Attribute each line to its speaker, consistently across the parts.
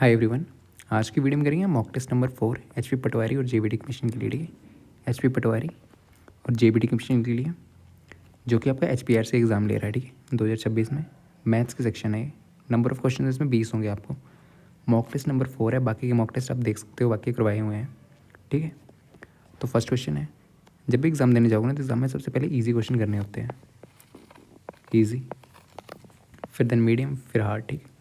Speaker 1: Hi everyone. आज की video में करेंगे मॉक टेस्ट नंबर 4 एचपी पटवारी और जेबीटी कमीशन के लिए। ठीक है, एचपी पटवारी और जेबीटी कमीशन के लिए जो कि आपका एचपीआर से एग्ज़ाम ले रहा है। ठीक है, 2026 में मैथ्स के सेक्शन है ये। नंबर ऑफ क्वेश्चन इसमें 20 होंगे आपको। मॉक टेस्ट नंबर 4 है, बाकी के मॉक टेस्ट आप देख सकते हो, बाकी करवाए हुए हैं। ठीक है, तो फर्स्ट क्वेश्चन है, जब भी एग्ज़ाम देने जाओगे ना तो एग्ज़ाम में सबसे पहले ईजी क्वेश्चन करने होते हैं। ईजी, फिर देन मीडियम, फिर हार्ड। ठीक है,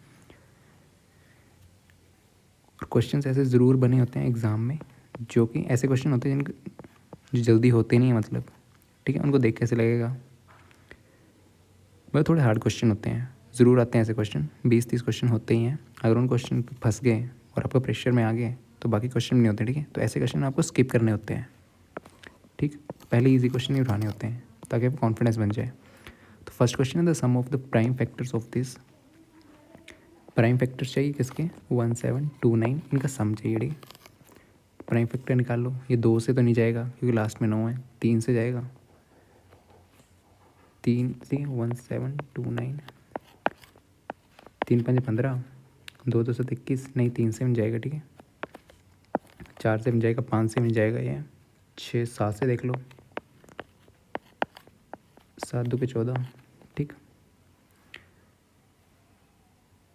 Speaker 1: क्वेश्चन ऐसे ज़रूर बने होते हैं एग्ज़ाम में जो कि ऐसे क्वेश्चन होते हैं जिनके जो जल्दी होते नहीं है, मतलब। ठीक है, उनको देख कैसे लगेगा, वह थोड़े हार्ड क्वेश्चन होते हैं। ज़रूर आते हैं ऐसे क्वेश्चन, 20-30 क्वेश्चन होते ही हैं। अगर उन क्वेश्चन पे फंस गए और आपको प्रेशर में आ गए तो बाकी क्वेश्चन नहीं होते। ठीक है, तो ऐसे क्वेश्चन आपको स्किप करने होते हैं। ठीक, पहले ईजी क्वेश्चन ही उठाने होते हैं ताकि आपको कॉन्फिडेंस बन जाए। तो फर्स्ट क्वेश्चन है, the sum of the prime factors of this. Prime factors चाहिए किसके? 1729, इनका सम चाहिए। ठीक है, प्राइम फैक्टर निकाल लो। ये 2 से तो नहीं जाएगा क्योंकि लास्ट में 9 है, 3 से जाएगा। 3 से 1729, 3 5 15, 2 2 7 21, नहीं 3 से बन जाएगा। ठीक है, 4 से बन जाएगा, 5 से बन जाएगा, ये 6 7 से देख लो, 7 2 के 14। ठीक,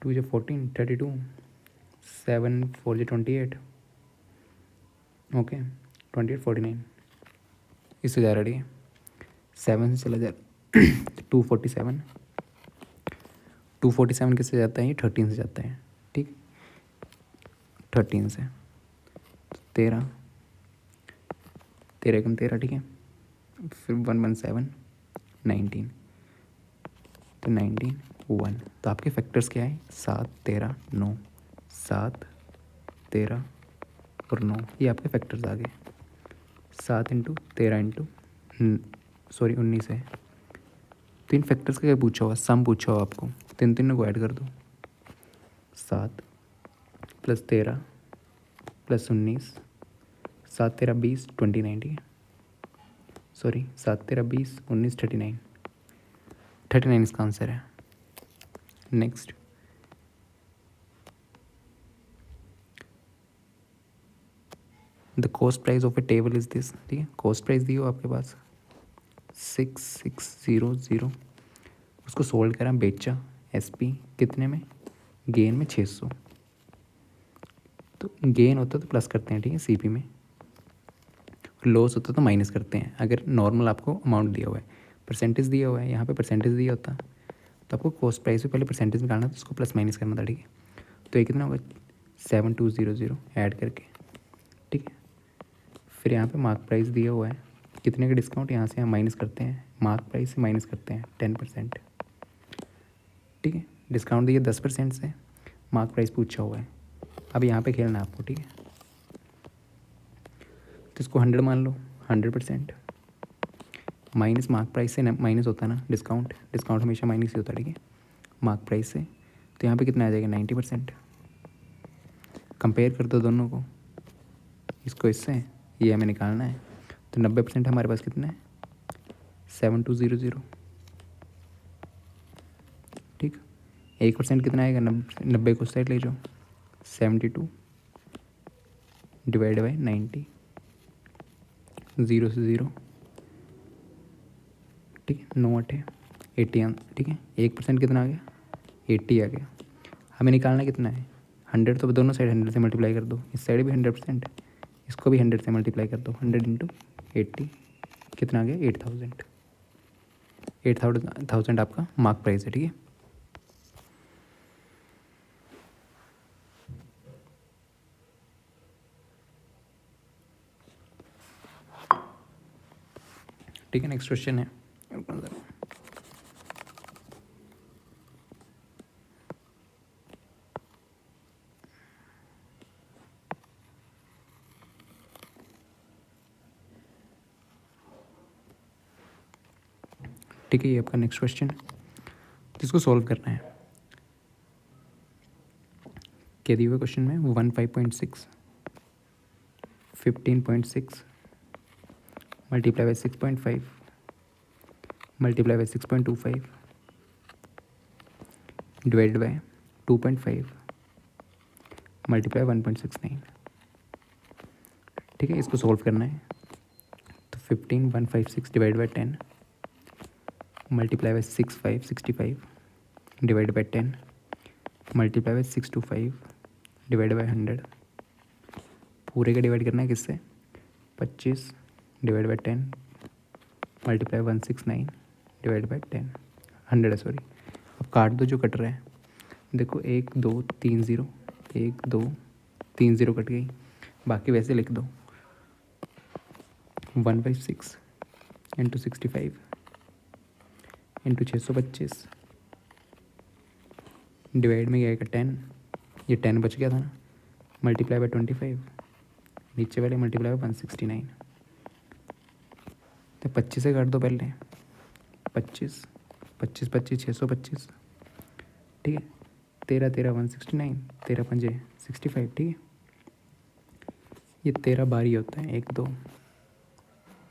Speaker 1: 2 जो 14 32, 7 4 जो 28, ओके 28 49, इससे जा रहा है। ठीक है, 7 से चला जा 247, 247 किससे जाता है? ये 13 से जाता है। ठीक, 13 से 13, 13 कम 13। ठीक है, फिर 117 19, तो 19 1। तो आपके फैक्टर्स क्या है? 7 13 9, 7 13 और 9, ये आपके फैक्टर्स आ गए। 7 इंटू 13 इंटू 19 है। तो इन फैक्टर्स का क्या पूछा हुआ? सम पूछा हुआ आपको, तो इन तीनों को ऐड कर दो। 7 प्लस 13 प्लस 19, 7 13 20 29। ठीक है, सॉरी 7 13 20 19 39, 39 इसका आंसर है। Next, the cost price of A table is this. ठीक है, कॉस्ट प्राइस दी हो आपके पास 6600, उसको सोल्ड करा, बेचा, एसपी कितने में? गेन में 600। तो गेन होता तो प्लस करते हैं, ठीक है, सीपी में। लॉस होता तो माइनस करते हैं। अगर नॉर्मल आपको अमाउंट दिया हुआ है, परसेंटेज दिया हुआ है, यहाँ पे परसेंटेज दिया होता तो आपको कॉस्ट प्राइस से पहले परसेंटेज निकालना था, उसको प्लस माइनस करना था। ठीक है, तो ये कितना होगा? 7200 ऐड करके। ठीक है, फिर यहाँ पे मार्क प्राइस दिया हुआ है, कितने का डिस्काउंट? यहाँ से हम माइनस करते हैं, मार्क प्राइस से माइनस करते हैं 10%। ठीक है, डिस्काउंट दिया 10% से, मार्क प्राइस पूछा हुआ है। अब यहाँ पे खेलना है आपको। ठीक है, तो इसको 100 मान लो, 100% माइनस मार्क प्राइस से माइनस होता है ना डिस्काउंट, डिस्काउंट हमेशा माइनस ही होता है। ठीक है, मार्क प्राइस से, तो यहाँ पे कितना आ जाएगा? 90%। कंपेयर कर दो दोनों को, इसको इससे, ये हमें निकालना है। तो 90% हमारे पास कितना है? 7200। ठीक, 1% कितना आएगा? 90 को साइड ले जाओ, 72 डिवाइड बाई 90, 0 से 0। ठीक है, 9 8 80। ठीक है, 1% कितना आ गया? 80 आ गया। हमें निकालना कितना है? 100। तो दोनों साइड 100 से मल्टीप्लाई कर दो, इस साइड भी 100%, इसको भी 100 से मल्टीप्लाई कर दो। 100 इंटू 80 कितना आ गया? 8000। 8000 आपका मार्क प्राइस है। ठीक है, ठीक है, नेक्स्ट क्वेश्चन है। ठीक है, ये आपका नेक्स्ट क्वेश्चन जिसको सॉल्व करना है। क्या दिए हुए क्वेश्चन में? 15.6, 15.6 multiply by 6.5 multiply by 6.25 divided by 2.5 multiply 1.69। ठीक है, इसको सॉल्व करना है। तो 15,156 divide by 10 multiply by 65 divide by 10 multiply by 625 divide by 100। पूरे का डिवाइड करना है किससे? 25 divide by 10 multiply 169 divide by 10 100 है, सॉरी। अब काट दो जो कट रहा है। देखो 1 2 3 0, 1 2 3 0 कट गई, बाकी वैसे लिख दो। 1/6 इंटू 65 इंटू 625 डिवाइड में क्या आएगा 10, ये 10 बच गया था ना, मल्टीप्लाई बाई 25, नीचे वाले मल्टीप्लाई बाई 169। तो 25 से काट दो पहले, 25 25 25 625, ठीक है। 13 13 169, 13 पंजे 65, ठीक है। ये 13 बारी होता है, 1 2,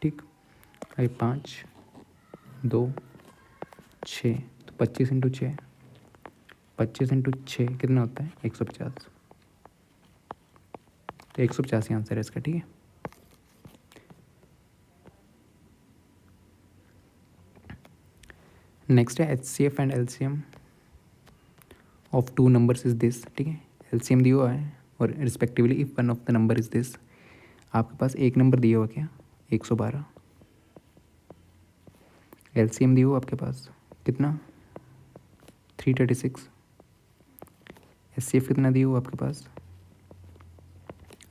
Speaker 1: ठीक। अभी 5 2 6, तो 25 इंटू 6, 25 इंटू 6 कितना होता है? 150। तो 185 आंसर है इसका, ठीक है। नेक्स्ट है HCF and LCM of two numbers is this, ठीक है। LCM दिया हुआ है और respectively if one of the number is this. आपके पास एक नंबर दिया हुआ क्या? 112। LCM दिया हुआ आपके पास कितना? 336। HCF कितना दिया हुआ आपके पास?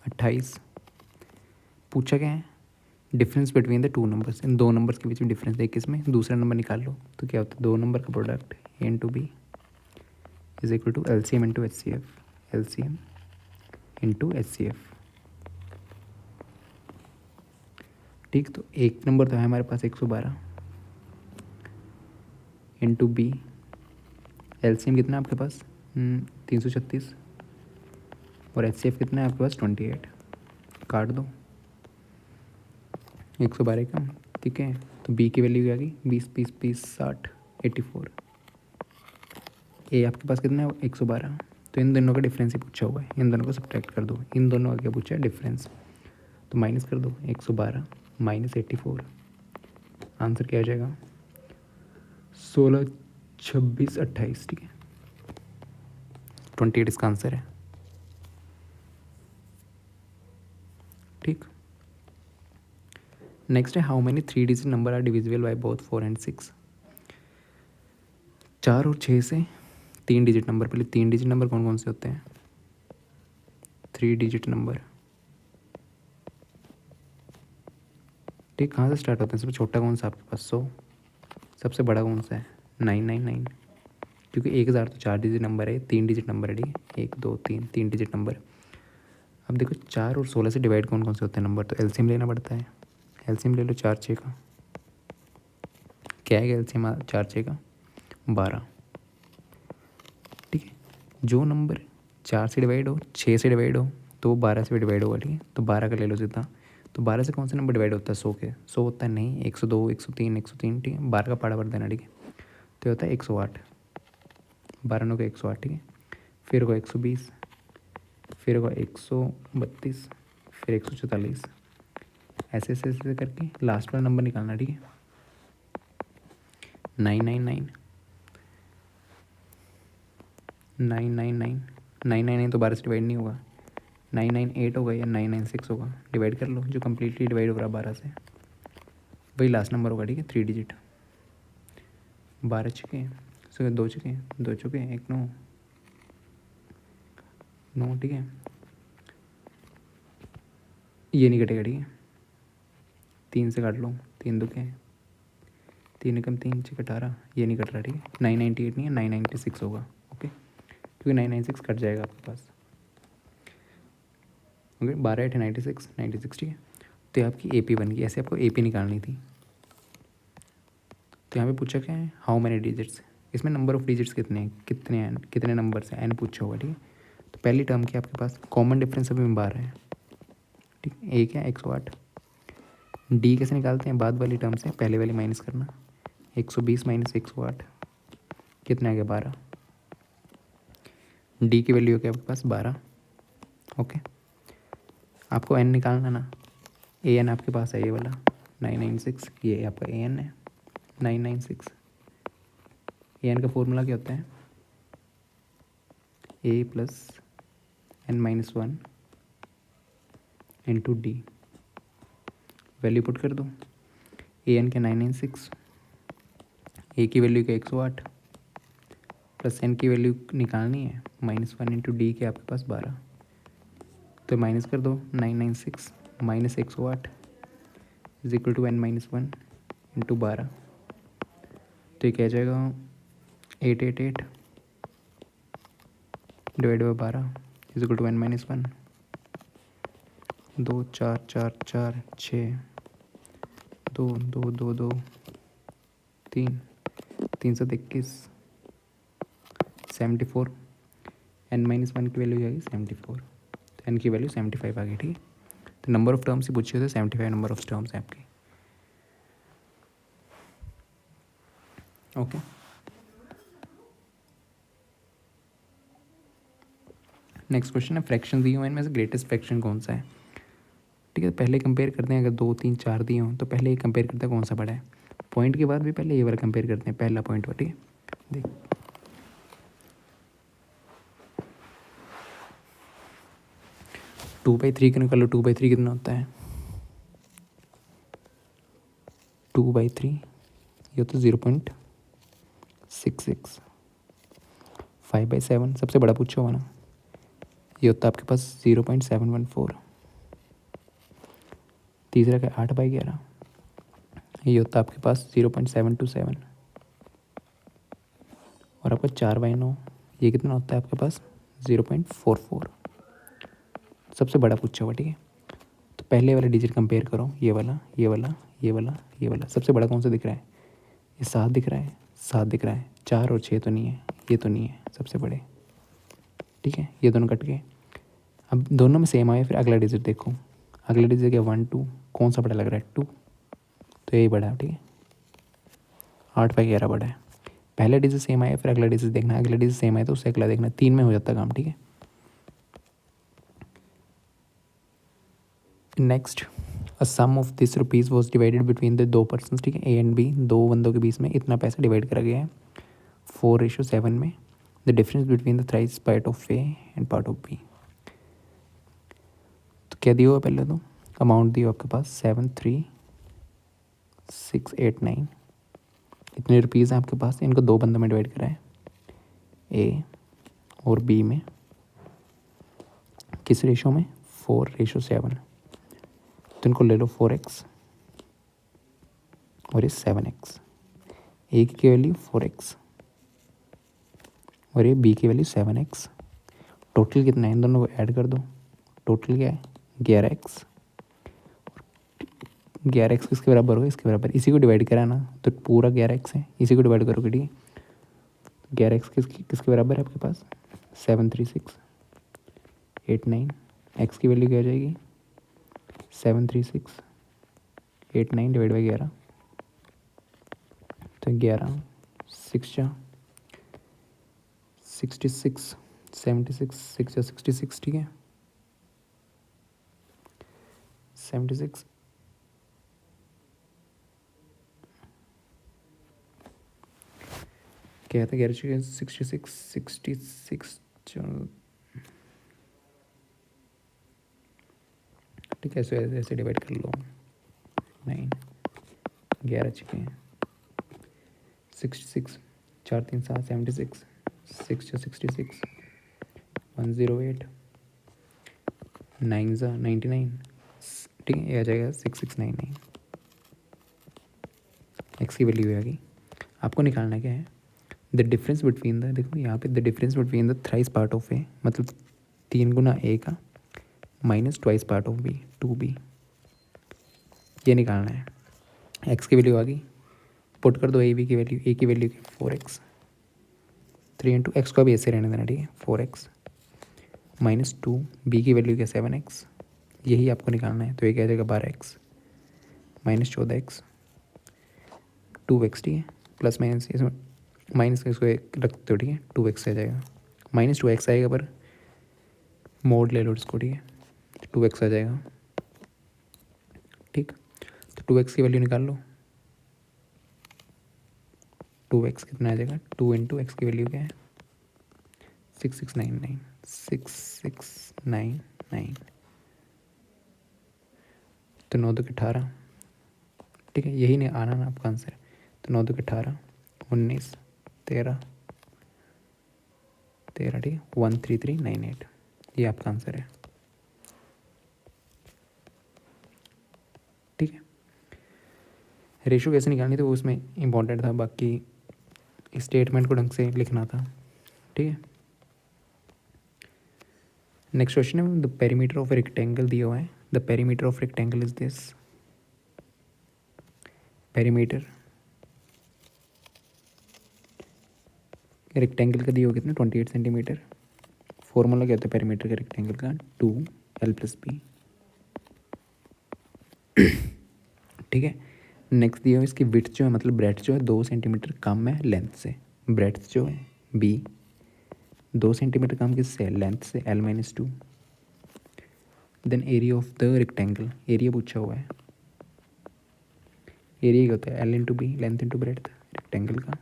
Speaker 1: 28। पूछा क्या है? Difference between the two numbers, इन दो नंबर्स के बीच में डिफरेंस है। किसमें? दूसरा नंबर निकाल लो। तो क्या होता है? दो नंबर का product A into B is equal to LCM into HCF, LCM into HCF, ठीक। तो एक नंबर तो है हमारे पास 112 इंटू B, LCM कितना है आपके पास? 336, और HCF कितना है आपके पास? 28। काट दो, 112 कम, ठीक है। तो B की वैल्यू क्या आ गई? 20 20 20 60 84। ए आपके पास कितना है? 112। तो इन दोनों का डिफरेंस ही पूछा हुआ है, इन दोनों को सब्ट्रैक्ट कर दो। इन दोनों का क्या पूछा है? डिफरेंस। तो माइनस कर दो, 112 माइनस 84, आंसर क्या आ जाएगा? 16 26 28, ठीक है। 28 इसका आंसर है, ठीक। नेक्स्ट है how many 3 digit number are divisible by both 4 and 6। 4 और 6 से 3 डिजिट नंबर, पहले 3 डिजिट नंबर कौन कौन से होते हैं? 3 डिजिट नंबर, ठीक। कहाँ से स्टार्ट होते हैं? सबसे छोटा कौन सा आपके पास? 100। सबसे बड़ा कौन सा है? 999, क्योंकि 1000 तो 4 डिजिट नंबर है, 3 डिजिट नंबर है, ठीक है। 1 2 3 3 डिजिट नंबर। अब देखो 4 और 16 से डिवाइड कौन कौन से होते हैं नंबर? तो एलसीएम लेना पड़ता है। एलसीएम ले लो 4 6 का, क्या है एलसीएम 4 6 का? 12, ठीक है। जो नंबर 4 से डिवाइड हो, 6 से डिवाइड हो, तो वो 12 से भी डिवाइड होगा, ठीक है। तो 12 का ले लो सीधा। तो 12 से कौन सा नंबर डिवाइड होता है? 100 के। 100 होता है नहीं, 102 103 103, ठीक है। 12 का पाड़ा भर देना, ठीक है। तो होता है 108, 12 9 का 108, ठीक है। फिर होगा 120, फिर होगा 132, फिर 144, ऐसे ऐसे ऐसे करके लास्ट वाला नंबर निकालना, ठीक है। 999 999 999 तो 12 से डिवाइड नहीं होगा, 998 होगा या 996 होगा, डिवाइड कर लो। जो कम्प्लीटली डिवाइड हो रहा है 12 से, वही लास्ट नंबर होगा, ठीक है। 3 डिजिट। 12 चुके, सो 2 चुके, 2 चुके, 1 9 9, ठीक है। ये नहीं कटेगा, ठीक है। 3 से काट लो, 3 2 के 3 कम 3 6 18, ये नहीं कट रहा, ठीक है। 998 नहीं है, 996 होगा, ओके। क्योंकि 996 कट जाएगा आपके पास, ओके। 12 8 96 96, ठीक है। तो ये आपकी AP बन गई। ऐसे आपको AP निकालनी थी। तो यहाँ पे पूछा क्या है? How many digits. इसमें नंबर ऑफ डिजिट्स कितने हैं, कितने नंबर्स हैं, n पूछा होगा, ठीक है। तो पहली टर्म की आपके पास कॉमन डिफरेंस अभी में 12 है, ठीक है। एक है 108। डी कैसे निकालते हैं? बाद वाली टर्म से पहले वाली माइनस करना। 120 माइनस 108 कितना आ गया? 12। डी की वैल्यू क्या आपके पास? 12। ओके, आपको एन निकालना ना, ए एन आपके पास है ये वाला 996, ये आपका ए एन है 996। ए एन का फॉर्मूला क्या होता है, a plus n minus one into d. Value put कर दो, ए एन के 996, ए की वैल्यू के 108 प्लस एन की वैल्यू निकालनी है -1 इंटू डी के आपके पास 12, तो माइनस कर दो 996 minus 108 is equal to n-1 into 12, तो ये क्या जाएगा 888 divide by 12 is equal to n-1, 2 4 4 4 6 2 2 2 2 3 321 74, n-1 की वैल्यू आएगी 74, तो n की वैल्यू 75 आ गई। ठीक है, तो नंबर ऑफ टर्म्स ही पूछे थे, 75 नंबर ऑफ टर्म्स हैं आपके। ओके, नेक्स्ट क्वेश्चन है फ्रैक्शन दिए हुए इनमें से ग्रेटेस्ट फ्रैक्शन कौन सा है। ठीक है, पहले कंपेयर करते हैं, अगर 2 3 4 दिए हों तो पहले ये कंपेयर करते हैं कौन सा बड़ा है, पॉइंट के बाद भी पहले ये वाला कंपेयर करते हैं, पहला पॉइंट वाला। ठीक है, देख 2/3 का निकालो, 2/3 कितना होता है, 2/3 ये तो 0.66, 5/7 सबसे बड़ा पूछा हुआ ना, ये होता है आपके पास 0.714, तीसरा का 8/11 ये होता है आपके पास 0.727, और आपका 4/9 ये कितना होता है आपके पास 0.44, सबसे बड़ा पूछा हुआ। ठीक है, तो पहले वाला डिजिट कंपेयर करो, ये वाला ये वाला ये वाला ये वाला, सबसे बड़ा कौन सा दिख रहा है, ये 7 दिख रहा है, 7 दिख रहा है, 4 और 6 तो नहीं है, ये तो नहीं है सबसे बड़े। ठीक है, ये दोनों कट गए, अब दोनों में सेम आए, फिर अगला डिजिट देखो, अगला डिजिट क्या 1 2, कौन सा बड़ा लग रहा है 2, तो यही बड़ा है। ठीक है, 8/11 बड़ा है, पहले डिजिट सेम आया, फिर अगला डिजिट देखना, अगला डिजिट सेम आया तो उससे अगला देखना, 3 में हो जाता काम। ठीक है, next a sum of this rupees was divided between the 2 person. ठीक है, ए एंड बी, 2 बंदों के बीच में इतना पैसा डिवाइड करा गया है 4:7 में, the difference between the thrice part of A and part of B. तो क्या दिया हुआ पहले, तो अमाउंट दिया आपके पास 73689, इतने रुपीज़ हैं आपके पास, इनको 2 बंदों में डिवाइड करा है, ए और बी में, किस रेशो में 4:7, तो इनको ले लो 4x और ये 7x, ए की वैल्यू 4x और ये बी की वैल्यू 7x, टोटल कितना है, इन दोनों को ऐड कर दो, टोटल क्या है 11x, 11x किसके बराबर होगा, इसके बराबर, इसी को डिवाइड करा ना तो पूरा 11x है, इसी को डिवाइड करोगे। ठीक है, 11x किसके बराबर है आपके पास 73689, x की वैल्यू क्या हो जाएगी 73689 डिवाइड बाई 11, तो 11 6 66 76 6 66। ठीक है, 76 क्या था 11 66 66, चलो ठीक है, ऐसे ऐसे डिवाइड कर लो, 9 11 छिके 66 4 3 7 76 6 66 108 9 99। ठीक है, ये आ जाएगा 6699, एक्स की वैल्यू आ गई। आपको निकालना क्या है, द डिफरेंस बिटवीन द, देखो यहाँ पे the difference between the thrice part of a, मतलब 3 गुना ए का minus twice part of b 2b, ये निकालना है। एक्स की वैल्यू आ गई, पुट कर दो ए बी की वैल्यू, ए की वैल्यू 4x, 3 इंटू एक्स को भी ऐसे रहने देना। ठीक है, 4x माइनस 2, बी की वैल्यू क्या 7x, यही आपको निकालना है, तो ये क्या जाएगा 12x माइनस 14x 2x। ठीक है, प्लस माइनस इसमें माइनस इसको एक रखते हो। ठीक है, 2x आ जाएगा, -2x आएगा, पर मोड ले लो इसको, ठीक है, 2x आ जाएगा। ठीक, तो 2x की वैल्यू निकाल लो। 2x कितना आ जाएगा, 2 इंटू एक्स की वैल्यू क्या है, 6699, 6699, तो 9 2 18, ठीक है, यही नहीं आना ना आपका आंसर। तो 9 2 18, 19, 13, ठीक है, 13398, ये आपका आंसर है। ठीक है, रेशो कैसे निकालनी थी वो उसमें इम्पॉर्टेंट था, बाकी स्टेटमेंट को ढंग से लिखना था। ठीक है, नेक्स्ट क्वेश्चन है, द पेरीमीटर ऑफ रेक्टेंगल दिया हुआ है, the perimeter of rectangle is this. Perimeter rectangle का दिया हुआ कितना, 28 सेंटीमीटर। फॉर्मूला क्या होता है पेरीमीटर के रेक्टेंगल का, 2l+b। ठीक है, नेक्स्ट दिया हुआ इसकी विड्थ जो है, मतलब ब्रेड्थ जो है 2 सेंटीमीटर कम है लेंथ से। ब्रेड्थ जो है b 2 सेंटीमीटर कम किससे है, लेंथ से, l-2। Then area of the rectangle, area पूछा हुआ है। एरिया क्या होता है, l into B, length into breadth rectangle का।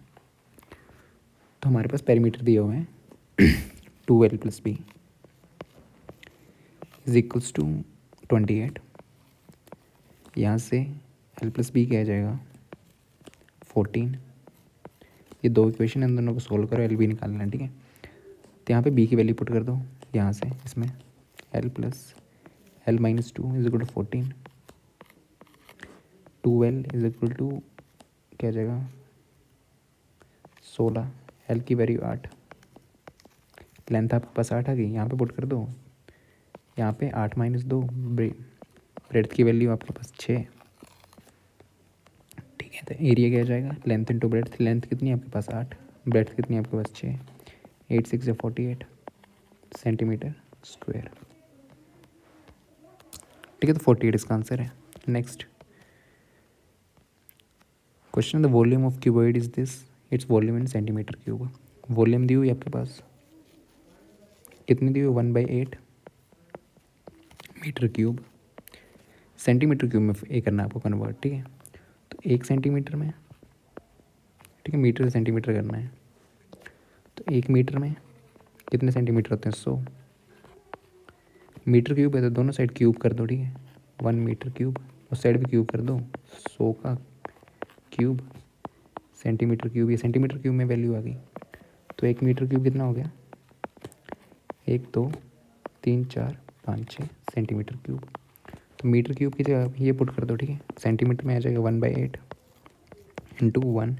Speaker 1: तो हमारे पास पेरीमीटर दिया हुआ है 2l+b इज इक्वल्स टू 28। यहाँ से l+b क्या आ जाएगा, 14। ये दो इक्वेशन है, इन दोनों को सोल्व करो, एल बी निकालना है। ठीक है, तो यहाँ पे b की वैल्यू पुट कर दो यहाँ से, इसमें l+l-2 is equal to 14, 2l is equal to क्या आ जाएगा 16, l की वैल्यू 8, लेंथ आपके पास 8 आ गई, यहाँ पे पुट कर दो, यहाँ पे 8 - 2, ब्रेड्थ की वैल्यू आपके पास 6। ठीक है, तो एरिया क्या आ जाएगा, लेंथ इंटू ब्रेड्थ, लेंथ कितनी है आपके पास 8, ब्रेड्थ कितनी है आपके पास 6, 8 6 48 सेंटीमीटर स्क्वायर। ठीक है, तो 48 इसका आंसर है। Next question, the volume of cuboid is this, it's volume in centimetre cube. Volume दी हुई आपके पास कितनी दी हुई, 1/8 मीटर क्यूब, सेंटीमीटर क्यूब में ये करना है आपको कन्वर्ट। ठीक है, तो 1 सेंटीमीटर में, ठीक है, मीटर से सेंटीमीटर करना है, तो 1 मीटर में कितने सेंटीमीटर होते हैं, 100। मीटर क्यूब है तो दोनों साइड क्यूब कर दो। ठीक है, 1 मीटर क्यूब, उस साइड भी क्यूब कर दो, 100 का क्यूब, सेंटीमीटर क्यूब, ये सेंटीमीटर क्यूब में वैल्यू आ गई। तो 1 मीटर क्यूब कितना हो गया, 1 2 3 4 5 6 सेंटीमीटर क्यूब। तो मीटर क्यूब की जगह ये पुट कर दो। ठीक है, सेंटीमीटर में आ जाएगा 1/8 इंटू 1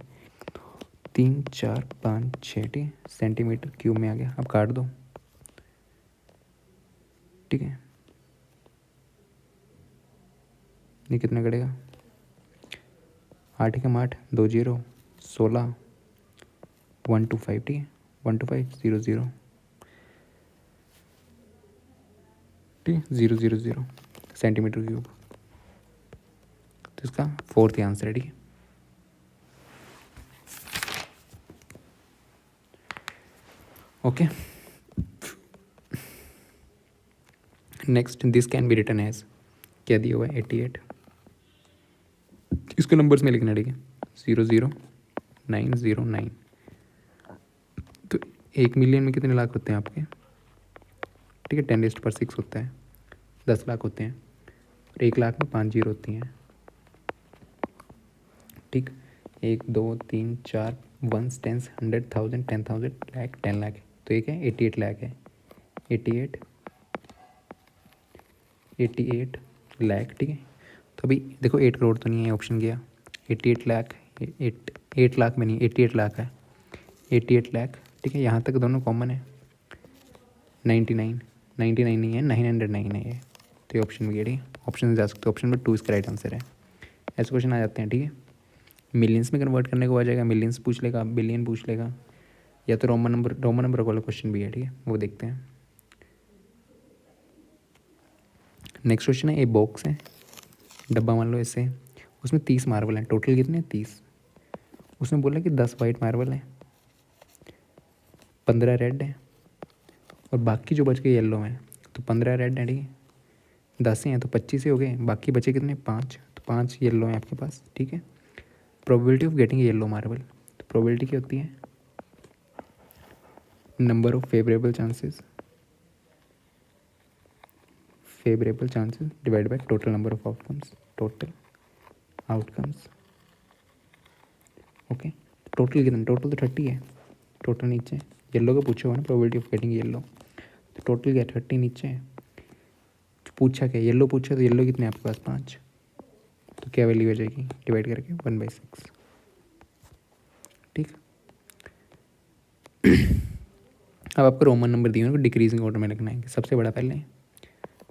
Speaker 1: 3 4 5 6, ठीक है, सेंटीमीटर क्यूब में आ गया। अब काट दो। ठीक है, ये कितना कटेगा, 8 के 8 2 0 16 125, ठीक है, 125 0 0, ठीक है, 0 0 0 सेंटीमीटर क्यूब। तो इसका 4th आंसर है। ठीक है, okay. Next, this can be written as, क्या दिया हुआ है 88, इसको नंबर्स में लिखना है। ठीक है, 00909। तो 1 मिलियन में कितने लाख होते हैं आपके, ठीक है, 10⁻6 होता है, 10 लाख होते हैं, और 1 लाख में 5 जीरो होती हैं। ठीक, 1 2 3 4 1s 10s 100 1000 10,000 लाख 10 लाख, तो एक है 88 लाख है, 88 लाख। ठीक है, तो अभी देखो 8 करोड़ तो नहीं है, ऑप्शन गया 88 लाख, 8 लाख में नहीं, 88 लाख है, 88 लाख। ठीक है, यहाँ तक दोनों कॉमन है, 99 नहीं है, 909 है ये, तो ये ऑप्शन में गया। ठीक है, ऑप्शन में जा सकते हो, ऑप्शन में 2 इसका राइट आंसर है। ऐसे क्वेश्चन आ जाते हैं। ठीक है, मिलियंस में कन्वर्ट करने को आ जाएगा, मिलियंस पूछ लेगा, बिलियन पूछ लेगा, या तो रोमन नंबर वाला क्वेश्चन भी है। ठीक है, वो देखते हैं। नेक्स्ट क्वेश्चन है, एक बॉक्स है, डब्बा मान लो ऐसे, उसमें 30 मार्बल हैं, टोटल कितने 30, उसमें बोला कि 10 वाइट मार्बल हैं, 15 रेड है, और बाकी जो बच गए येलो हैं। तो 15 रेड है, ठीक है। 10 ही हैं तो 25 ही हो गए, बाकी बचे कितने, 5, तो 5 येलो हैं आपके पास, ठीक है। Probability of getting yellow marble, तो प्रोबेबिलिटी क्या होती है, number of favourable chances divide by total number of outcomes. Okay, total कितना, टोटल तो 30 है, टोटल नीचे येलो का पूछा हुआ ना, प्रोबेबिलिटी ऑफ गेटिंग येलो, तो टोटल क्या 30 नीचे है। पूछा क्या, येलो पूछा, तो येलो कितने आपके पास 5, तो क्या वैल्यू हो जाएगी, डिवाइड करके 1/6, ठीक। अब आपको रोमन नंबर दिए उनको डिक्रीजिंग ऑर्डर में लिखना है कि सबसे बड़ा पहले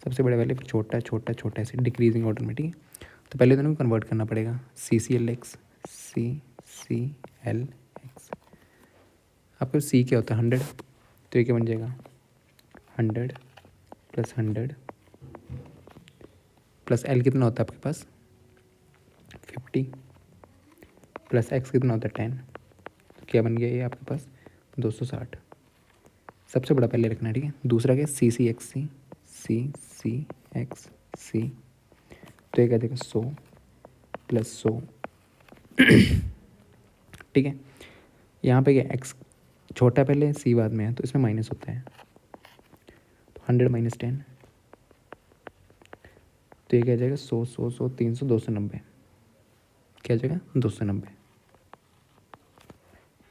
Speaker 1: फिर छोटा छोटा छोटा, ऐसे डिक्रीजिंग ऑर्डर में, ठीक है। तो पहले दोनों को कन्वर्ट करना पड़ेगा, CCLX, CCLX। आपके C क्या होता है 100, तो ये क्या बन जाएगा 100 + 100 प्लस L कितना होता है आपके पास 50 प्लस X कितना होता है 10, तो क्या बन गया ये आपके पास 260। सबसे बड़ा पहले रखना है, ठीक है। दूसरा क्या CCXC, तो ये क्या देगा 100 + 100, ठीक है। यहाँ पे क्या X छोटा पहले C बाद में है, तो इसमें माइनस होता है, तो 100 - 10, तो ये क्या जाएगा 100 100 100 300 290, क्या जाएगा 290,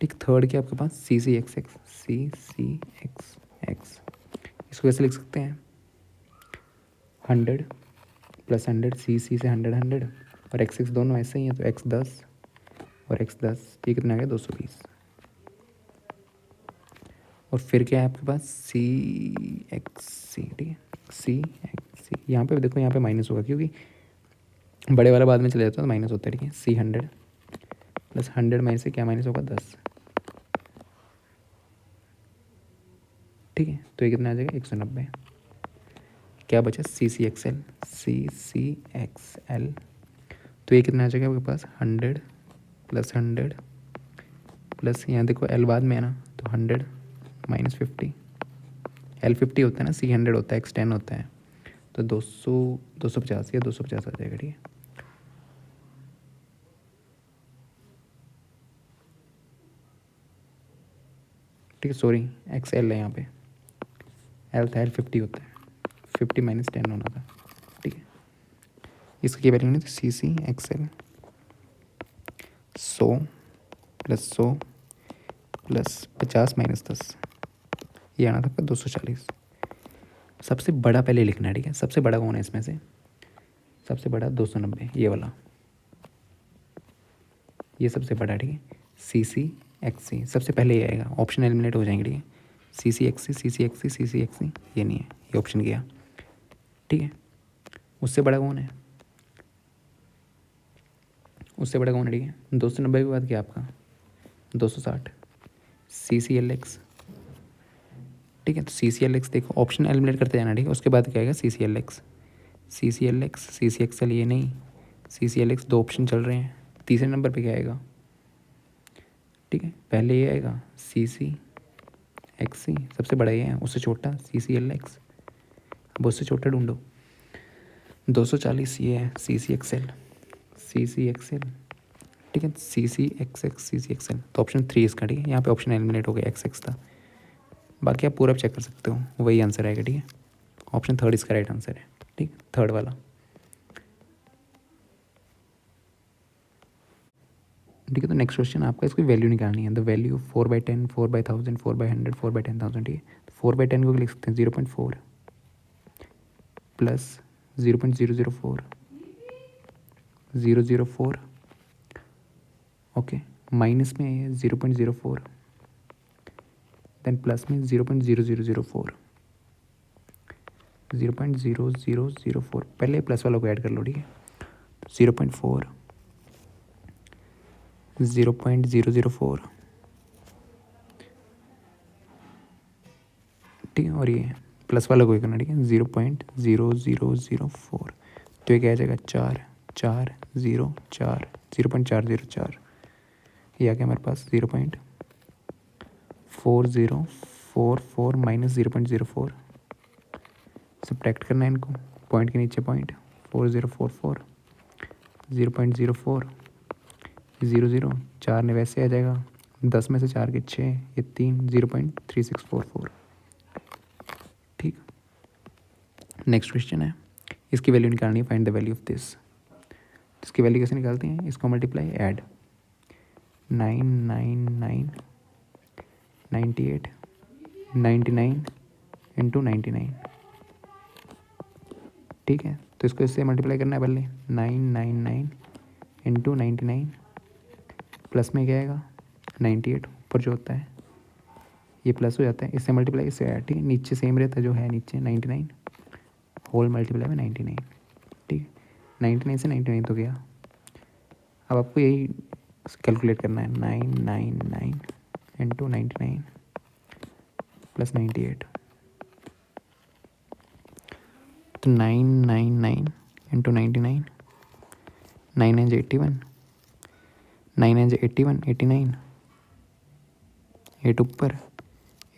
Speaker 1: ठीक। थर्ड क्या आपके पास CCXX, इसको कैसे लिख सकते हैं 100 + 100, CC से 100 100 और XX दोनों ऐसे ही हैं, तो X 10 और X 10, ये कितना आ गया 220। और फिर क्या है आपके पास CXC, ठीक है, CXC। यहाँ पे देखो, यहाँ पे माइनस होगा क्योंकि बड़े वाला बाद में चले जाता है, तो माइनस होता है, ठीक है। C100 + 100 माइनस से क्या माइनस होगा 10, ठीक है। तो ये कितना आ जाएगा 190। क्या बचा CCXL, तो ये कितना आ जाएगा आपके पास 100 + 100 प्लस यहाँ देखो L बाद में है ना, तो 100 - 50, L 50 होता है ना, C 100 होता है, X 10 होता है, तो 200 250 या 250 आ जाएगा, ठीक है। ठीक है, सॉरी XL है यहाँ पे, L था, L 50 होता है, 50 - 10 होना था, ठीक है। इसकी क्या वैल्यू नहीं थी CCXL 100 + 100 + 50 - 10, ये आना था आपका 240। सबसे बड़ा पहले लिखना है, ठीक है। सबसे बड़ा कौन है इसमें से, सबसे बड़ा 290, ये वाला, ये सबसे बड़ा, ठीक है। CCXC सबसे पहले ये आएगा, ऑप्शन एलिमिनेट हो जाएंगे, ठीक है। CCXC ये नहीं है, ये ऑप्शन गया, ठीक है। उससे बड़ा कौन है, ठीक है। 290 के बाद क्या आपका 260, CCLX, ठीक है। तो CCLX देखो, ऑप्शन एलिमिनेट करते जाना, ठीक है। उसके बाद क्या आएगा CCLX, CCXL ये नहीं, CCLX, दो ऑप्शन चल रहे हैं। तीसरे नंबर पे क्या आएगा, ठीक है। पहले ये आएगा CCXC, सबसे बड़ा ये है, उससे छोटा CCLX, अब उससे छोटा ढूंढो। 240 ये है CCXL, ठीक है। CCXL, तो ऑप्शन 3 इसका, ठीक है। यहाँ पे ऑप्शन एलिमिनेट हो गया, XX था, बाकी आप पूरा चेक कर सकते हो, वही आंसर आएगा, ठीक है। ऑप्शन 3 इसका राइट आंसर है, ठीक, थर्ड वाला। ठीक है, तो नेक्स्ट क्वेश्चन आपका, इसकी वैल्यू निकालनी है। द वैल्यू 4/10, 4/1000, 4/100, 4/10,000, ठीक है। 4/10 को लिख सकते हैं 0.4 प्लस 0.004, 004, ओके। माइनस में है 0.04, देन प्लस में 0.0004, 0.0004, पहले प्लस वाला को ऐड कर लो, ठीक है। 0.4, 0.004, ठीक है। और ये प्लस वाला को ही करना, ठीक है, 0.0004, तो ये क्या आ जाएगा 4,404, 0.404, ये आ गया हमारे पास 0.4044 माइनस 0.04, सब्ट्रैक्ट करना है इनको, पॉइंट के नीचे पॉइंट, 4044, 0.04, 00, 4 ने वैसे आ जाएगा, 10 में से 4 के 6, ये 3, 0.3644। ठीक, नेक्स्ट क्वेश्चन है, इसकी वैल्यू निकालनी है, find the value of this. इसकी वैल्यू कैसे निकालते हैं, इसको मल्टीप्लाई ऐड 999 98 99 इंटू 99। ठीक है, तो इसको इससे मल्टीप्लाई करना है पहले, 999 इंटू 99, प्लस में क्या आएगा 98, ऊपर जो होता है ये प्लस हो जाता है, इससे मल्टीप्लाई इससे ऐड। ठीक है, नीचे सेम रहता है जो है नीचे 99 होल मल्टीप्लाई में 99। ठीक है, 99 से 99 तो गया, अब आपको यही कैलकुलेट करना है, 999 इंटू 99 प्लस 98, तो 999 इंटू 99, 9 9 81, 9 9 81, 89, 8 ऊपर,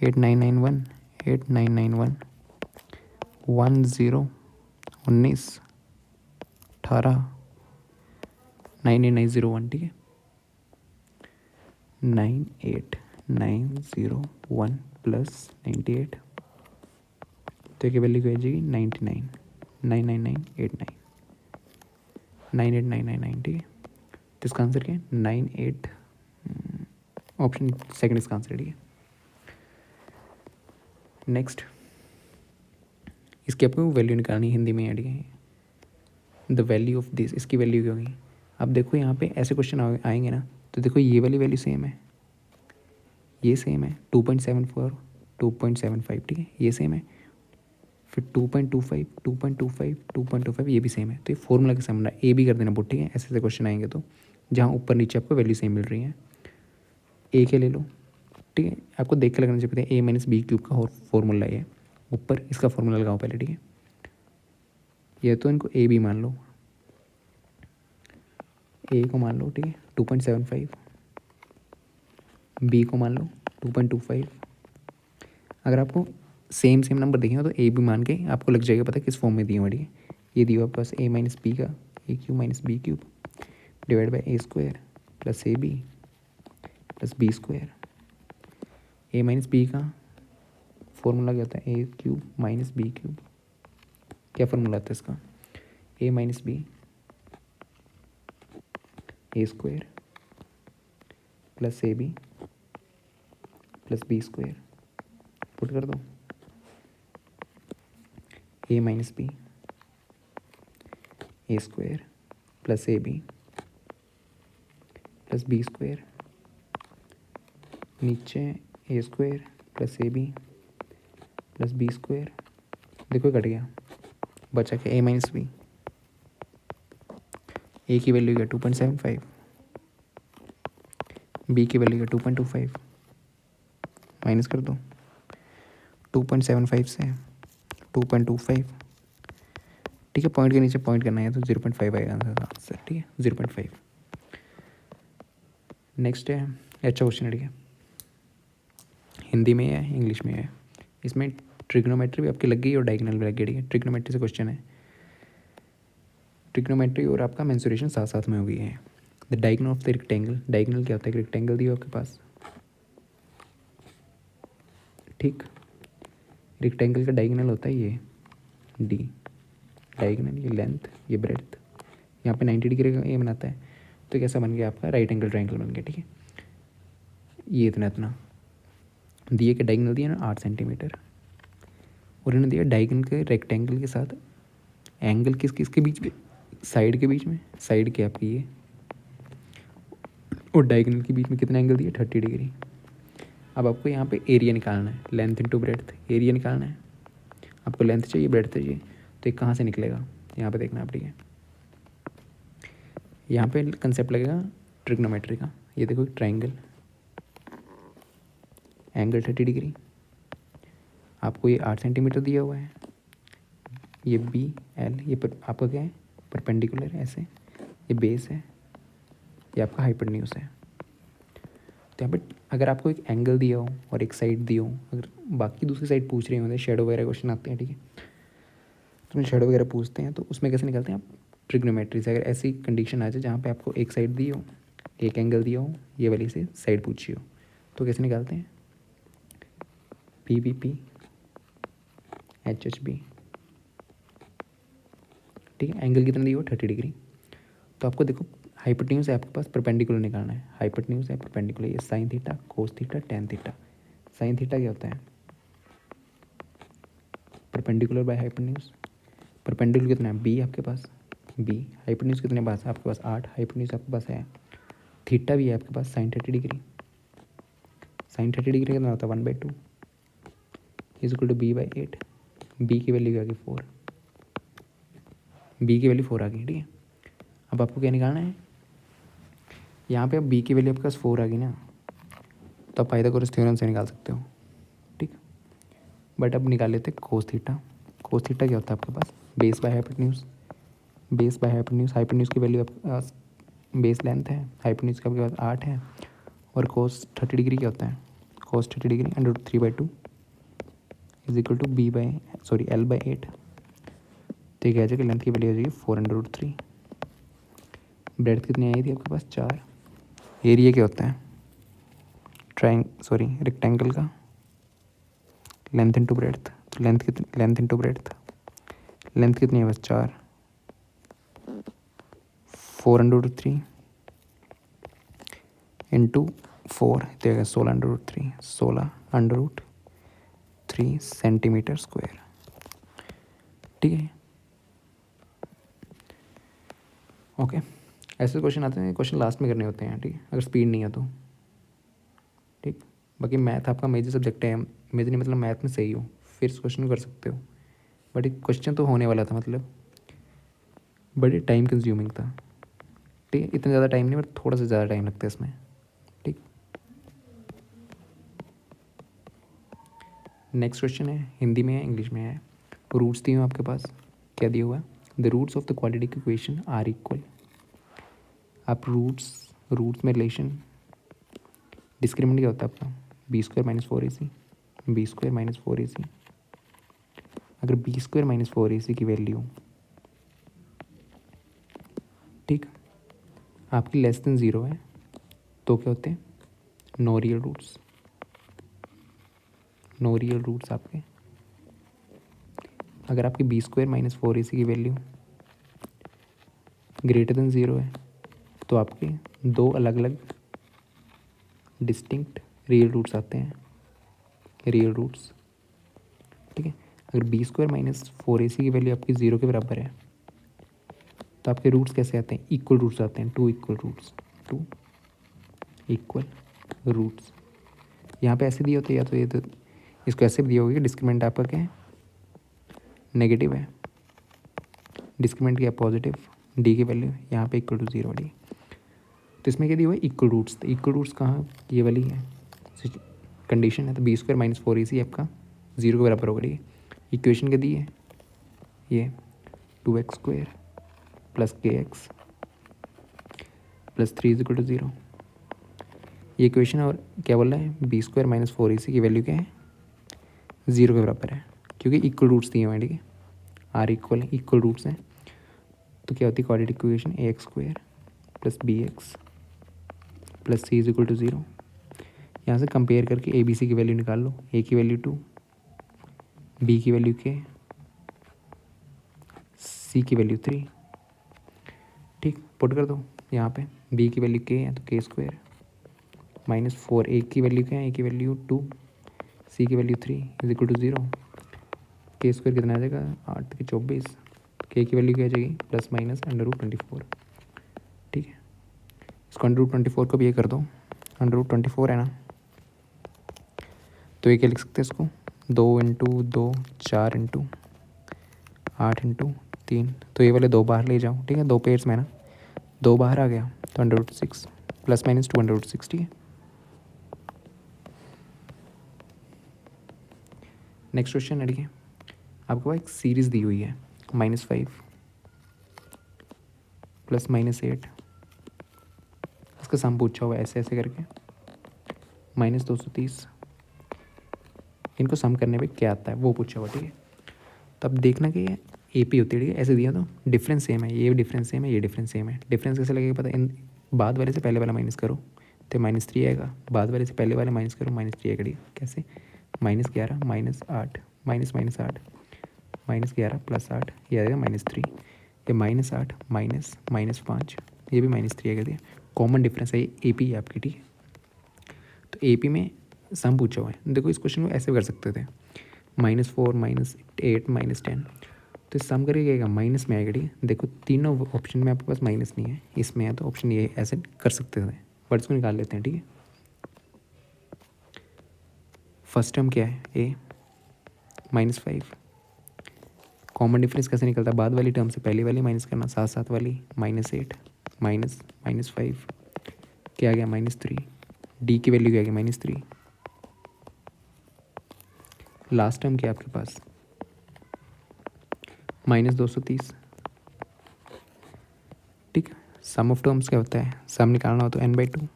Speaker 1: 8991, 8991, 10 19 18, 98901। ठीक है, 98901 प्लस 98, तो की वैल्यू क्या जाएगी 99, 99989, 98999। ठीक है, तो इसका आंसर क्या है 98, ऑप्शन सेकंड इसका आंसर है। ठीक है, नेक्स्ट, इसकी आपको वैल्यू निकालनी हिंदी में ऐड है, द वैल्यू ऑफ दिस, इसकी वैल्यू क्या होगी। अब देखो यहाँ पे ऐसे क्वेश्चन आएंगे ना, तो देखो ये वाली वैल्यू सेम है, ये सेम है 2.74 2.75। ठीक है, ये सेम है, फिर 2.25 2.25 2.25 ये भी सेम है, तो ये फॉर्मूला के सामने ए भी कर देना बुट। ठीक है, ऐसे ऐसे क्वेश्चन आएंगे तो जहाँ ऊपर नीचे आपको वैल्यू सेम मिल रही है, ए के ले लो। ठीक है, आपको देख के लगना चाहिए ए माइनस बी क्यूब का फॉर्मूला है ऊपर, इसका फॉर्मूला लगाओ पहले। ठीक है, ये तो इनको ए बी मान लो, ए को मान लो, ठीक है 2.75, बी को मान लो 2.25। अगर आपको सेम नंबर देखेंगे तो ए बी मान के आपको लग जाएगा पता किस फॉर्म में दिए हुए। ठीक है, ये दिया हुआ आपके पास ए माइनस बी का, a cube minus b cube divide by a square plus a b plus b square. A minus b का फॉर्मूला क्या होता है, a cube minus b cube, क्या फॉर्मूला आता है इसका, a minus b a square plus a b plus b square, put कर दो, a minus b a square plus a b plus b square, नीचे a square plus a b plus b square, देखो cut गया, बचा क्या ए minus b, ए की value क्या 2.75, B की वैल्यू क्या 2.25, माइनस कर दो 2.75 से 2.25। ठीक है, पॉइंट के नीचे पॉइंट करना है तो 0.5 आएगा आंसर। ठीक है, 0.5। नेक्स्ट है, अच्छा क्वेश्चन है। ठीक है, हिंदी में है इंग्लिश में है, इसमें ट्रिग्नोमेट्री भी आपकी लग गई और डायगोनल भी लग गई। ठीक है, ट्रिग्नोमेट्री से क्वेश्चन है, ट्रिग्नोमेट्री और आपका मेंसुरेशन साथ साथ में हो गई है। The diagonal of the rectangle, diagonal क्या होता है, रेक्टेंगल दिया आपके पास। ठीक, रेक्टेंगल का डायगोनल होता है ये डी, डायगोनल ये लेंथ ये ब्रेड्थ, यहाँ पे 90 डिग्री का ये बनाता है, तो कैसा बन गया आपका राइट एंगल ट्रायंगल बन गया। ठीक है, ये इतना इतना दिए के डायगोनल दिया ना 8 सेंटीमीटर, और इन्होंने दिया डायगोनल के रेक्टेंगल के साथ एंगल किस किस के बीच में, साइड के बीच में, साइड के आपकी ये, और डायगोनल के बीच में कितना एंगल दिया 30 डिग्री। अब आपको यहाँ पे एरिया निकालना है, लेंथ इंटू ब्रेड्थ, एरिया निकालना है, आपको लेंथ चाहिए ब्रेड्थ चाहिए, तो ये कहाँ से निकलेगा, यहाँ पे देखना आप। ठीक है, यहाँ पे कंसेप्ट लगेगा ट्रिग्नोमेट्री का, ये देखो ट्रायंगल, एंगल 30 डिग्री, आपको ये 8 सेंटीमीटर दिया हुआ है, ये बी एल, ये आपका क्या है परपेंडिकुलर ऐसे, ये बेस है, ये आपका हाइपोटेन्यूज है। तो यहाँ पे अगर आपको एक एंगल दिया हो और एक साइड दी हो, अगर बाकी दूसरी साइड पूछ रहे होते हैं, शेडो वगैरह क्वेश्चन आते हैं। ठीक है, उसमें शेडो वगैरह पूछते हैं तो उसमें कैसे निकालते हैं आप, ट्रिग्नोमेट्री से। अगर ऐसी कंडीशन आ जाए जहाँ पे आपको एक साइड दी हो, एक एंगल दिया हो, ये वाली से साइड पूछी हो, तो कैसे निकालते हैं, P B P H H B, ठीक है। एंगल कितना दिया हो, 30 डिग्री। तो आपको देखो हाइपोटेन्यूज है आपके पास, परपेंडिकुलर निकालना है। हाइपोटेन्यूज है परपेंडिकुलर, ये sine theta, cos theta, tan theta. Sine theta क्या होता है, परपेंडिकुलर बाय हाइपोटेन्यूज। परपेंडिकुलर कितना है, बी आपके पास, बी। हाइपोटेन्यूज कितने पास है आपके पास, 8। हाइपोटेन्यूज आपके पास है। थीटा भी है आपके पास, साइन 30 डिग्री। साइन 30 डिग्री कितना होता है, 1/2 is equal to B by 8। B की वैल्यू आ गई 4, बी की वैल्यू 4 आ गई, ठीक है। अब आपको क्या निकालना है, यहाँ पे अब बी की वैल्यू आपके पास 4 आ गई ना, तो आप पाइथागोरस थ्योरम से निकाल सकते हो, ठीक। बट अब निकाल लेते कोस थीटा। कोस थीटा क्या होता है आपके पास, base by hypotenuse. Base by hypotenuse, hypotenuse की वैल्यू आपके पास बेस लेंथ है, हाइपोटेन्यूज का आपके पास 8 है। और कोस 30 डिग्री क्या होता है, cos 30 degree √3/2 is equal to B by sorry L by 8। तो ये क्या आ जाएगा, लेंथ की वैल्यू आ जाएगी 4√3। ब्रेड्थ कितनी आई थी आपके पास, 4। एरिया क्या होता है, रेक्टेंगल का लेंथ इंटू ब्रेड्थ। तो लेंथ इंटू ब्रेड्थ, लेंथ कितनी है बस 4, 4√3 इंटू 4 देगा 16√3, 16√3 सेंटीमीटर स्क्वायर, ठीक है। ओके, ऐसे क्वेश्चन आते हैं, क्वेश्चन लास्ट में करने होते हैं, ठीक है, अगर स्पीड नहीं है तो, ठीक। बाकी मैथ आपका मेजर सब्जेक्ट है, मेजर नहीं मतलब मैथ में सही हो फिर इस क्वेश्चन कर सकते हो। बट एक क्वेश्चन तो होने वाला था, मतलब बड़े टाइम कंज्यूमिंग था, ठीक है। इतना ज़्यादा टाइम नहीं, बट थोड़ा सा ज़्यादा टाइम लगता है इसमें, ठीक। नेक्स्ट क्वेश्चन है, हिंदी में है, इंग्लिश में है। रूट्स दिए हुए आपके पास, क्या दिया हुआ है, the roots of the quadratic equation are equal. आप रूट्स में रिलेशन, डिस्क्रिमिनेंट क्या होता है आपका, b² - 4ac, b² - 4ac। अगर b² - 4ac की वैल्यू, ठीक, आपकी लेस देन 0 है तो क्या होते हैं, no real roots. No real roots आपके। अगर आपकी b² - 4ac की वैल्यू ग्रेटर देन 0 है तो आपके दो अलग अलग डिस्टिंक्ट रियल रूट्स आते हैं, रियल रूट्स, ठीक है। अगर b² - 4ac की वैल्यू आपकी 0 के बराबर है तो आपके रूट्स कैसे आते हैं, इक्वल रूट्स आते हैं, 2 इक्वल रूट्स, 2 इक्वल रूट्स। यहाँ पे ऐसे दिए होते हैं, या तो ये तो इसको ऐसे भी दिया होगा कि डिस्क्रिमिनेंट आपका क्या है, नेगेटिव है, डिस्क्रिमिनेंट क्या है, पॉजिटिव, डी की वैल्यू यहाँ पे इक्वल टू 0 डी। तो इसमें क्या दिया हुआ है, इक्वल रूट्स। तो इक्वल रूट्स कहाँ, ये वाली है कंडीशन है, तो b² - 4ac आपका 0 के बराबर होगा, ठीक है। इक्वेशन क्या दी है, ये 2x² + kx + 3 is equal to 0। ये इक्वेशन, और क्या बोल रहा है, b² - 4ac की वैल्यू क्या है, 0 के बराबर है, क्योंकि इक्वल रूट्स दिए हुए हैं, ठीक है। आर इक्वल रूट्स हैं, तो क्या होती है quadratic equation, ax² + bx + c is equal to 0। यहाँ से कंपेयर करके ए बी सी की वैल्यू निकाल लो, ए की वैल्यू 2, बी की वैल्यू k, सी की वैल्यू 3, ठीक। पुट कर दो यहाँ पे, बी की वैल्यू k है तो k² -4, ए की वैल्यू क्या है, ए की वैल्यू 2, सी की value 3 is equal to 0। k² कितना आ जाएगा, 8 के 24, k की वैल्यू क्या आ जाएगी, ±√24, ठीक है। इसको √24 को भी ये कर दो, √24 है ना, तो ये क्या लिख सकते हैं इसको, 2 × 2 4 × 8 × 3, तो ये वाले 2 बाहर ले जाओ, ठीक है, 2 पेयर्स में ना, 2 बाहर आ गया तो √6 ±2 √6, ठीक है। नेक्स्ट क्वेश्चन है, ठीक है। आपके पास एक सीरीज़ दी हुई है, -5 + -8, इसका सम पूछा हुआ है ऐसे ऐसे करके, -230। इनको सम करने पे क्या आता है वो पूछा हुआ, ठीक है। तो अब देखना कि ए पी होती है, ठीक है। ऐसे दिया तो डिफरेंस सेम है, ये डिफरेंस सेम है, ये डिफरेंस सेम है। डिफरेंस कैसे लगेगा पता, इन बाद वाले से पहले वाला माइनस करो तो -3 आएगा, बाद वाले से पहले वाले माइनस करो -3 आएगा, ठीक है। कैसे, -11 -8 -8 -11 +8 ये आएगा -3, ये -8 -5 ये भी -3 आएगा, ठीक है। कॉमन डिफरेंस है ये, ए पी है आपकी, ठीक है। तो ए पी में सम पूछा हुआ है, देखो इस क्वेश्चन को ऐसे कर सकते थे, -4 -8 -10, तो सम करके क्या आएगा, माइनस में आएगा, ठीक है। देखो तीनों ऑप्शन में आपके पास माइनस नहीं है, इसमें है तो ऑप्शन ये ऐसे कर सकते थे। वर्ड्स को निकाल लेते हैं, ठीक है। फर्स्ट टर्म क्या है, ए -5, कॉमन डिफरेंस कैसे निकलता है, बाद वाली टर्म से पहली वाली माइनस करना, साथ साथ वाली, -8 -5 क्या आ गया, -3, डी की वैल्यू क्या आ गया, -3। लास्ट टर्म क्या है आपके पास, -230, ठीक है। सम ऑफ टर्म्स क्या होता है, सम निकालना हो तो n/2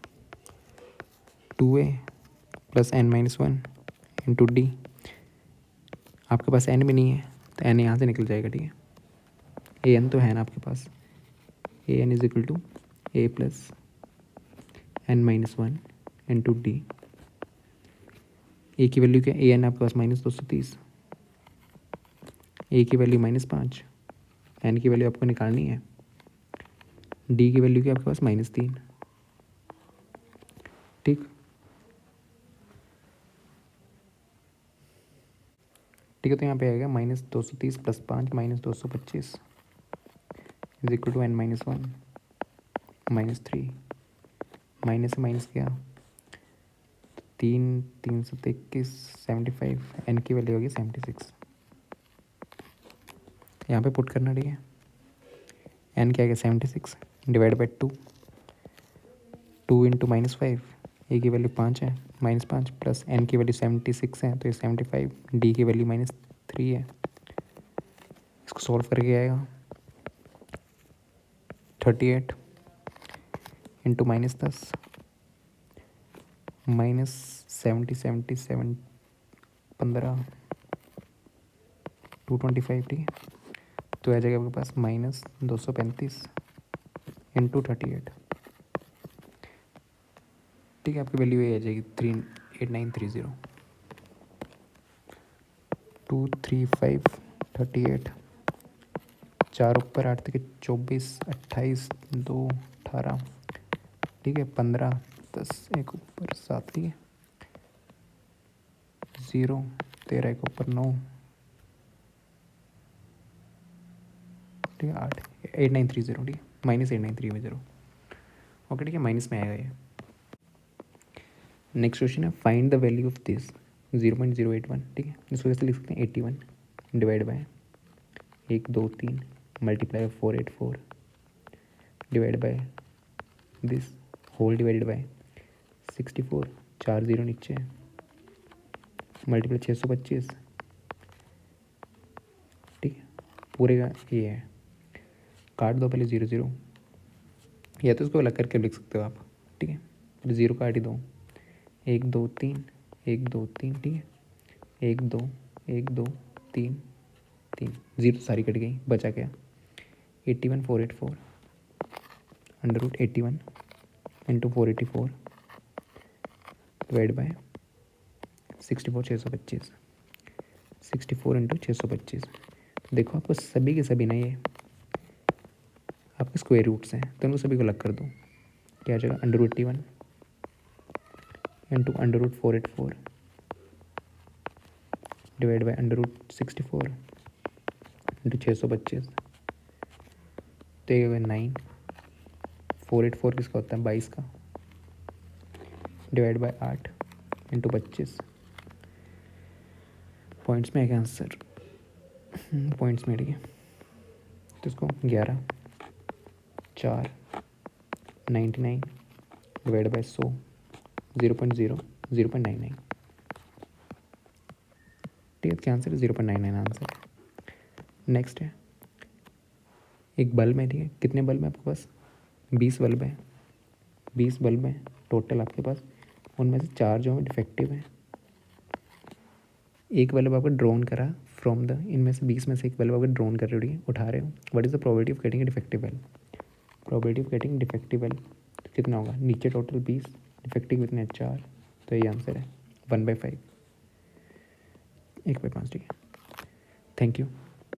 Speaker 1: 2a + n-1 into D. आपके पास n भी नहीं है तो n यहाँ से निकल जाएगा, ठीक है। an तो है ना आपके पास, an = a + n-1 into d. A की वैल्यू क्या, an आपके पास -230, ए की वैल्यू -5, n की वैल्यू आपको निकालनी है, डी की वैल्यू क्या आपके पास -3, ठीक। ठीक है, तो यहाँ पे आएगा -230 + 5 -225 = n-1 -3, माइनस से माइनस किया 3 3 7 21 75, एन की वैल्यू होगी 76, यहाँ पे पुट करना, ठीक है। एन क्या है 76 /2, 2 × -5, ए की वैल्यू 5 है, -5 प्लस एन की वैल्यू 76 है तो ये 75, डी की वैल्यू -3 है। इसको सॉल्व करके आएगा 38 × -10 -70 77 15 225, ठीक है। तो आ जाएगा आपके पास -235 × 38, ठीक है। आपकी वैल्यू ये आ जाएगी 38930 235 38, 4 ऊपर 8 तक 24 28 2 18, ठीक है। 15 10 1 ऊपर 7, ठीक है। 0 13 1 ऊपर 9, ठीक है। 8 8930, ठीक है। -8930 ओके, ठीक है। माइनस में आएगा ये। नेक्स्ट क्वेश्चन है, find the value of this 0.081, ठीक है। इसको कैसे लिख सकते हैं, 81 divide by 1 2 3 multiply 484 divide by this whole divided by 64, 4 0 नीचे मल्टीप्लाई 625, ठीक है। पूरे का ये है, काट दो पहले 0 0, या तो इसको अलग करके लिख सकते हो आप, ठीक है। 0 काट ही दो, 1 2 3 1 2 3, ठीक है। 1 2 1 2 3 3, 0 सारी कट गई, बचा क्या 81 484 √81 × 484 डिवाइड बाय 64 625, 64 × 625। देखो आपको सभी के सभी ना ये आपके स्क्वायर रूट्स हैं तो उनको सभी को अलग कर दो, क्या आ जाएगा √81 × √484 डिवाइड बाय √64 × 625, तो ये 9, 484 किसका होता है 22 का, डिवाइड बाय 8 × 25, पॉइंट्स में आएगा आंसर, पॉइंट्स में, ठीक है। तो इसको 11 4 99 डिवाइड बाय 100 0.99, ठीक है। इसका आंसर 0.99 आंसर। नेक्स्ट है, एक बल्ब है, ठीक है। कितने बल्ब है आपके पास, 20 बल्ब है, 20 बल्ब है टोटल आपके पास, उनमें से 4 जो है डिफेक्टिव है। एक बल्ब आपका ड्रोन करा फ्रॉम द इनमें से 20 में से एक वेल अगर ड्रोन कर रहे हो उठा रहे हो, what is the probability of getting a defective well? Probability of getting defective well तो कितना होगा? नीचे टोटल 20, डिफेक्टिव कितने 4, तो ये आंसर है 1/5, 1/5। ठीक है, थैंक यू।